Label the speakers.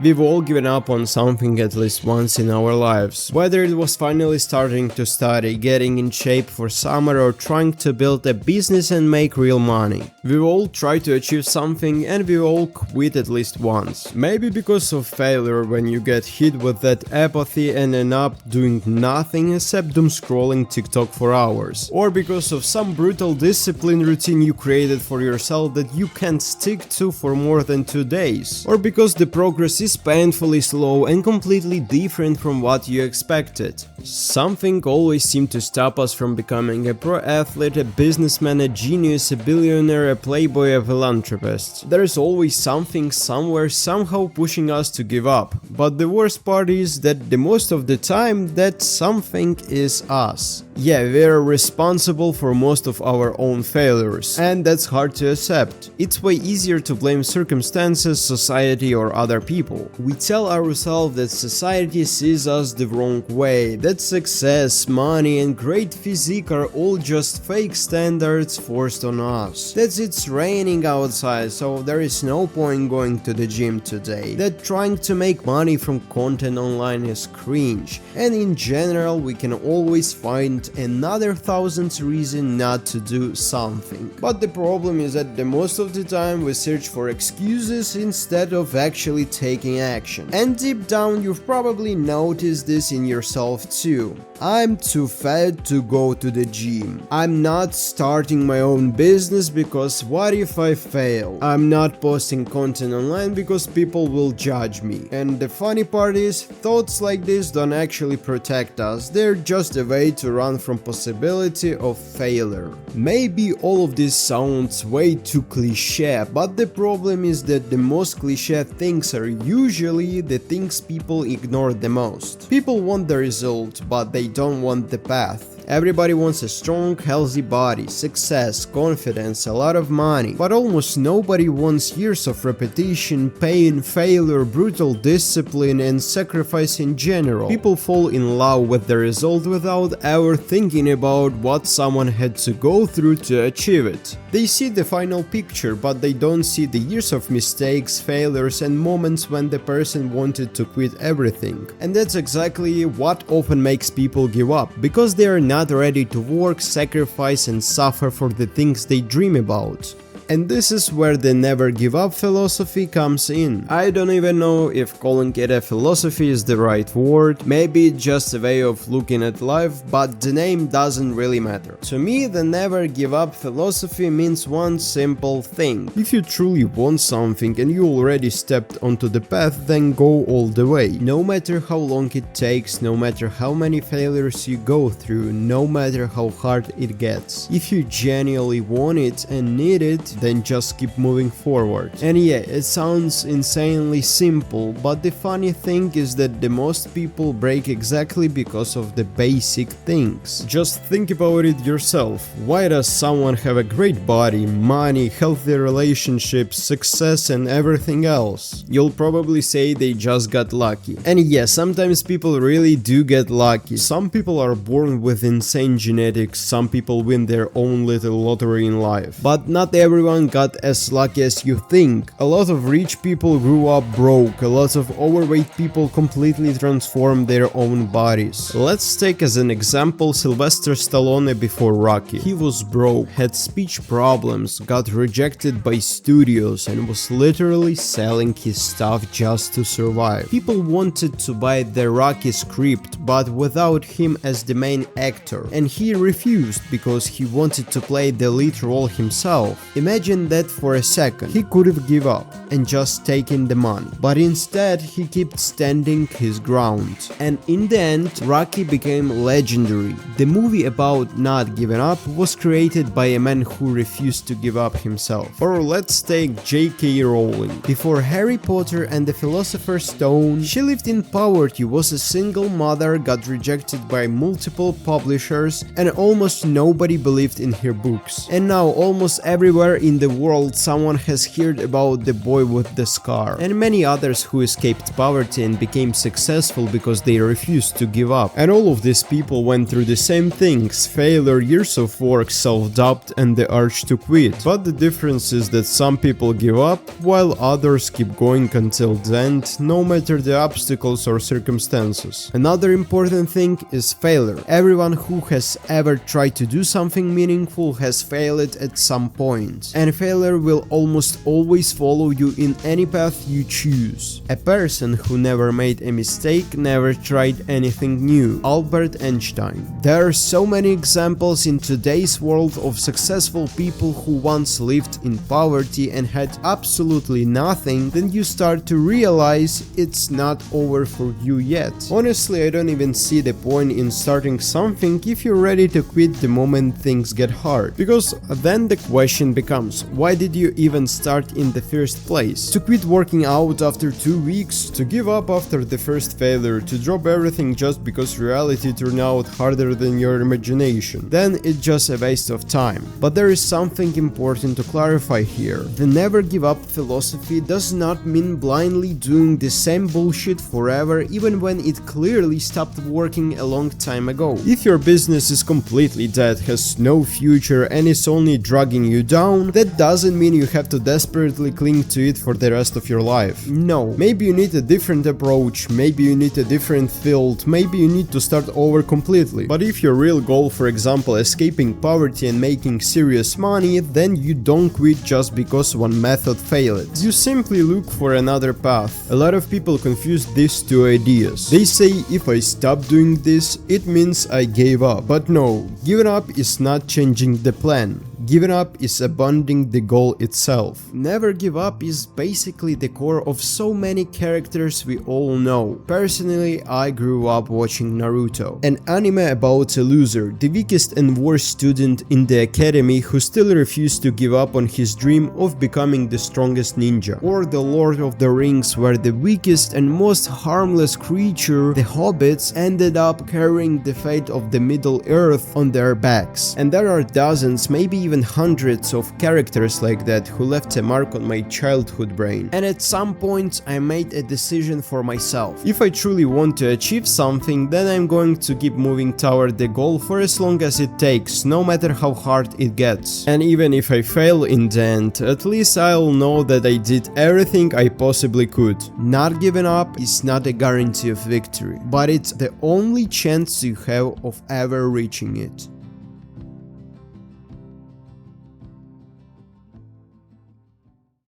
Speaker 1: We've all given up on something at least once in our lives, whether it was finally starting to study, getting in shape for summer, or trying to build a business and make real money. We've all tried to achieve something and we all quit at least once. Maybe because of failure, when you get hit with that apathy and end up doing nothing except doom scrolling TikTok for hours. Or because of some brutal discipline routine you created for yourself that you can't stick to for more than 2 days. Or because the progress is painfully slow and completely different from what you expected. Something always seemed to stop us from becoming a pro athlete, a businessman, a genius, a billionaire, a playboy, a philanthropist. There's always something somewhere somehow pushing us to give up. But the worst part is that the most of the time that something is us. Yeah, we're responsible for most of our own failures, and that's hard to accept. It's way easier to blame circumstances, society, or other people. We tell ourselves that society sees us the wrong way, that success, money, and great physique are all just fake standards forced on us. That it's raining outside, so there is no point going to the gym today. That trying to make money from content online is cringe, and in general we can always find another 1,000 reason not to do something. But the problem is that the most of the time we search for excuses instead of actually taking action. And deep down you've probably noticed this in yourself too. I'm too fat to go to the gym. I'm not starting my own business because what if I fail? I'm not posting content online because people will judge me. And the funny part is, thoughts like this don't actually protect us, they're just a way to run from possibility of failure. Maybe all of this sounds way too cliche, but the problem is that the most cliche things are usually the things people ignore the most. People want the result, but they don't want the path. Everybody wants a strong, healthy body, success, confidence, a lot of money, but almost nobody wants years of repetition, pain, failure, brutal discipline, and sacrifice in general. People fall in love with the result without ever thinking about what someone had to go through to achieve it. They see the final picture, but they don't see the years of mistakes, failures, and moments when the person wanted to quit everything. And that's exactly what often makes people give up, because they are not ready to work, sacrifice, and suffer for the things they dream about. And this is where the never give up philosophy comes in. I don't even know if calling it a philosophy is the right word, maybe it's just a way of looking at life, but the name doesn't really matter. To me, the never give up philosophy means one simple thing. If you truly want something and you already stepped onto the path, then go all the way. No matter how long it takes, no matter how many failures you go through, no matter how hard it gets. If you genuinely want it and need it, then just keep moving forward. And yeah, it sounds insanely simple, but the funny thing is that the most people break exactly because of the basic things. Just think about it yourself. Why does someone have a great body, money, healthy relationships, success, and everything else? You'll probably say they just got lucky. And yeah, sometimes people really do get lucky. Some people are born with insane genetics, some people win their own little lottery in life. But not everyone got as lucky as you think. A lot of rich people grew up broke, a lot of overweight people completely transformed their own bodies. Let's take as an example Sylvester Stallone before Rocky. He was broke, had speech problems, got rejected by studios, and was literally selling his stuff just to survive. People wanted to buy the Rocky script, but without him as the main actor, and he refused because he wanted to play the lead role himself. Imagine that for a second. He could have given up and just taken the money, but instead he kept standing his ground. And in the end, Rocky became legendary. The movie about not giving up was created by a man who refused to give up himself. Or let's take J.K. Rowling. Before Harry Potter and the Philosopher's Stone, she lived in poverty, was a single mother, got rejected by multiple publishers, and almost nobody believed in her books. And now almost everywhere in the world someone has heard about the boy with the scar, and many others who escaped poverty and became successful because they refused to give up. And all of these people went through the same things: failure, years of work, self-doubt, and the urge to quit. But the difference is that some people give up while others keep going until the end, no matter the obstacles or circumstances. Another important thing is failure. Everyone who has ever tried to do something meaningful has failed at some point, and failure will almost always follow you in any path you choose. A person who never made a mistake never tried anything new. Albert Einstein. There are so many examples in today's world of successful people who once lived in poverty and had absolutely nothing. Then you start to realize it's not over for you yet. Honestly, I don't even see the point in starting something if you're ready to quit the moment things get hard. Because then the question becomes, why did you even start in the first place? To quit working out after 2 weeks, to give up after the first failure, to drop everything just because reality turned out harder than your imagination. Then it's just a waste of time. But there is something important to clarify here. The never give up philosophy does not mean blindly doing the same bullshit forever even when it clearly stopped working a long time ago. If your business is completely dead, has no future, and is only dragging you down, that doesn't mean you have to desperately cling to it for the rest of your life. No, maybe you need a different approach, maybe you need a different field, maybe you need to start over completely. But if your real goal, for example, escaping poverty and making serious money, then you don't quit just because one method failed. You simply look for another path. A lot of people confuse these two ideas. They say, if I stop doing this, it means I gave up. But no, giving up is not changing the plan. Giving up is abandoning the goal itself. Never give up is basically the core of so many characters we all know. Personally, I grew up watching Naruto, an anime about a loser, the weakest and worst student in the academy who still refused to give up on his dream of becoming the strongest ninja. Or The Lord of the Rings, where the weakest and most harmless creature, the hobbits, ended up carrying the fate of the Middle Earth on their backs. And there are dozens, maybe even hundreds of characters like that who left a mark on my childhood brain. And at some point I made a decision for myself. If I truly want to achieve something, then I'm going to keep moving toward the goal for as long as it takes, no matter how hard it gets. And even if I fail in the end, at least I'll know that I did everything I possibly could. Not giving up is not a guarantee of victory, but it's the only chance you have of ever reaching it.